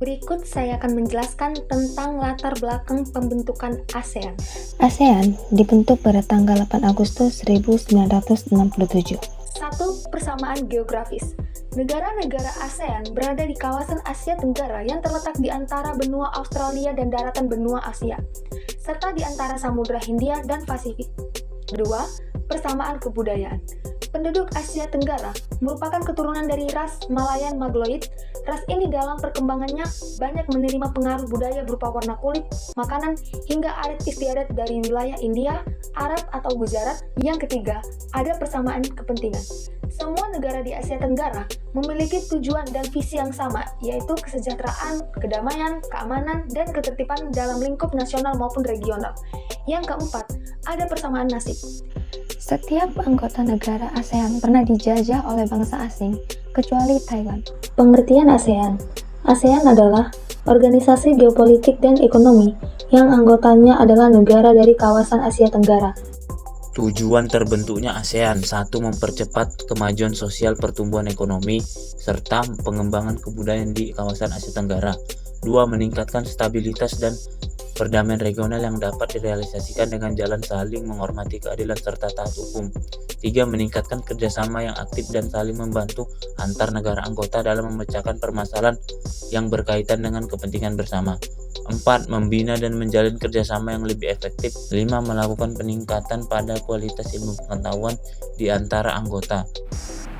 Berikut saya akan menjelaskan tentang latar belakang pembentukan ASEAN. ASEAN dibentuk pada tanggal 8 Agustus 1967. 1. Persamaan geografis. Negara-negara ASEAN berada di kawasan Asia Tenggara yang terletak di antara benua Australia dan daratan benua Asia, serta di antara Samudra Hindia dan Pasifik. 2. Persamaan kebudayaan. Penduduk Asia Tenggara merupakan keturunan dari ras Malayan Magloid. Ras ini dalam perkembangannya banyak menerima pengaruh budaya berupa warna kulit, makanan, hingga adat istiadat dari wilayah India, Arab atau Gujarat. Yang ketiga, ada persamaan kepentingan. Semua negara di Asia Tenggara memiliki tujuan dan visi yang sama, yaitu kesejahteraan, kedamaian, keamanan, dan ketertiban dalam lingkup nasional maupun regional. Yang keempat, ada persamaan nasib. Setiap anggota negara ASEAN pernah dijajah oleh bangsa asing, kecuali Thailand. Pengertian ASEAN. ASEAN adalah organisasi geopolitik dan ekonomi yang anggotanya adalah negara dari kawasan Asia Tenggara. Tujuan terbentuknya ASEAN: 1. Mempercepat kemajuan sosial, pertumbuhan ekonomi, serta pengembangan kebudayaan di kawasan Asia Tenggara. 2. Meningkatkan stabilitas dan perdamaian regional yang dapat direalisasikan dengan jalan saling menghormati keadilan serta taat hukum. 3. Meningkatkan kerjasama yang aktif dan saling membantu antar negara anggota dalam memecahkan permasalahan yang berkaitan dengan kepentingan bersama. 4. Membina dan menjalin kerjasama yang lebih efektif. 5. Melakukan peningkatan pada kualitas ilmu pengetahuan di antara anggota.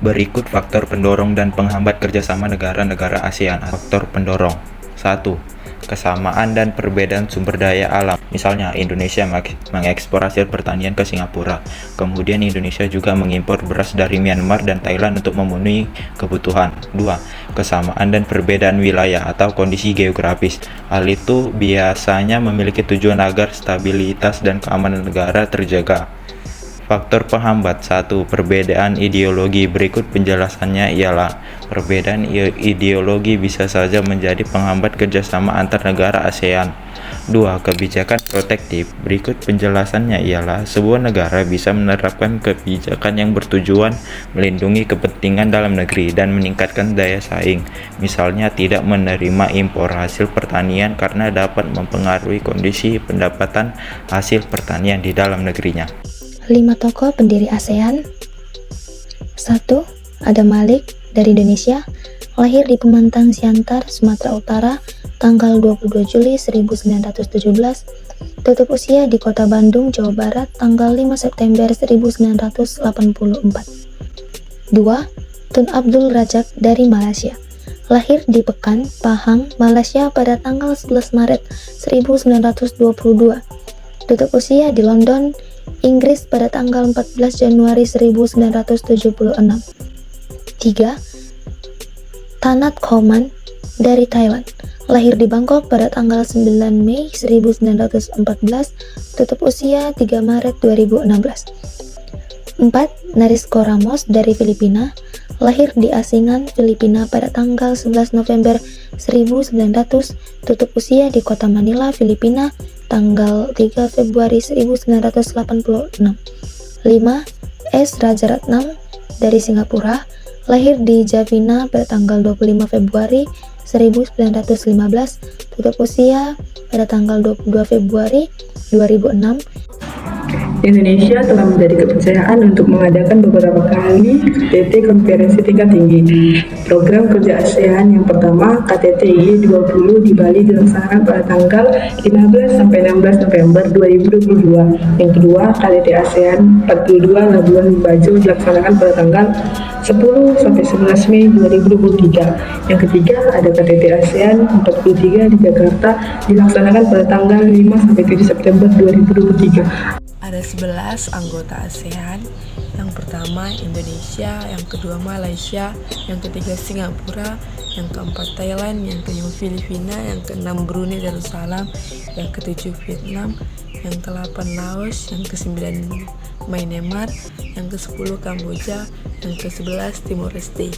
Berikut faktor pendorong dan penghambat kerjasama negara-negara ASEAN. Faktor pendorong. 1. Kesamaan dan perbedaan sumber daya alam. Misalnya, Indonesia mengekspor hasil pertanian ke Singapura. Kemudian Indonesia juga mengimpor beras dari Myanmar dan Thailand untuk memenuhi kebutuhan. 2. Kesamaan dan perbedaan wilayah atau kondisi geografis. Hal itu biasanya memiliki tujuan agar stabilitas dan keamanan negara terjaga. Faktor penghambat. 1. Perbedaan ideologi. Berikut penjelasannya ialah perbedaan ideologi bisa saja menjadi penghambat kerjasama antar negara ASEAN. 2. Kebijakan protektif. Berikut penjelasannya ialah sebuah negara bisa menerapkan kebijakan yang bertujuan melindungi kepentingan dalam negeri dan meningkatkan daya saing. Misalnya, tidak menerima impor hasil pertanian karena dapat mempengaruhi kondisi pendapatan hasil pertanian di dalam negerinya. 5 tokoh pendiri ASEAN. 1. Adam Malik dari Indonesia, lahir di Pemantang Siantar, Sumatera Utara, tanggal 22 Juli 1917, tutup usia di Kota Bandung, Jawa Barat, tanggal 5 September 1984. 2. Tun Abdul Razak dari Malaysia, lahir di Pekan, Pahang, Malaysia pada tanggal 11 Maret 1922, tutup usia di London, Inggris pada tanggal 14 Januari 1976. 3. Tanat Khoman dari Thailand, lahir di Bangkok pada tanggal 9 Mei 1914, tutup usia 3 Maret 2016. 4. Narisko Ramos dari Filipina, lahir di Asingan, Filipina pada tanggal 11 November 1900, tutup usia di Kota Manila, Filipina, tanggal 3 Februari 1986. 5. S. Rajaratnam dari Singapura, lahir di Javina pada tanggal 25 Februari 1915, tutup usia pada tanggal 22 Februari 2006. Indonesia telah menjadi kepercayaan untuk mengadakan beberapa kali KTT Konferensi Tingkat Tinggi. Program kerja ASEAN yang pertama, KTT Y20 di Bali, dilaksanakan pada tanggal 15 sampai 16 November 2022. Yang kedua, KTT ASEAN 42 Labuan Bajo dilaksanakan pada tanggal 10 sampai 11 Mei 2023. Yang ketiga, ada KTT ASEAN 43 di Jakarta dilaksanakan pada tanggal 5 sampai 7 September 2023. Ada 11 anggota ASEAN. Yang pertama Indonesia, yang kedua Malaysia, yang ketiga Singapura, yang keempat Thailand, yang kelima Filipina, yang keenam Brunei Darussalam, yang ketujuh Vietnam, yang ke-8 Laos, yang ke-9 Myanmar, yang ke-10 Kamboja, yang ke-11 Timor Leste.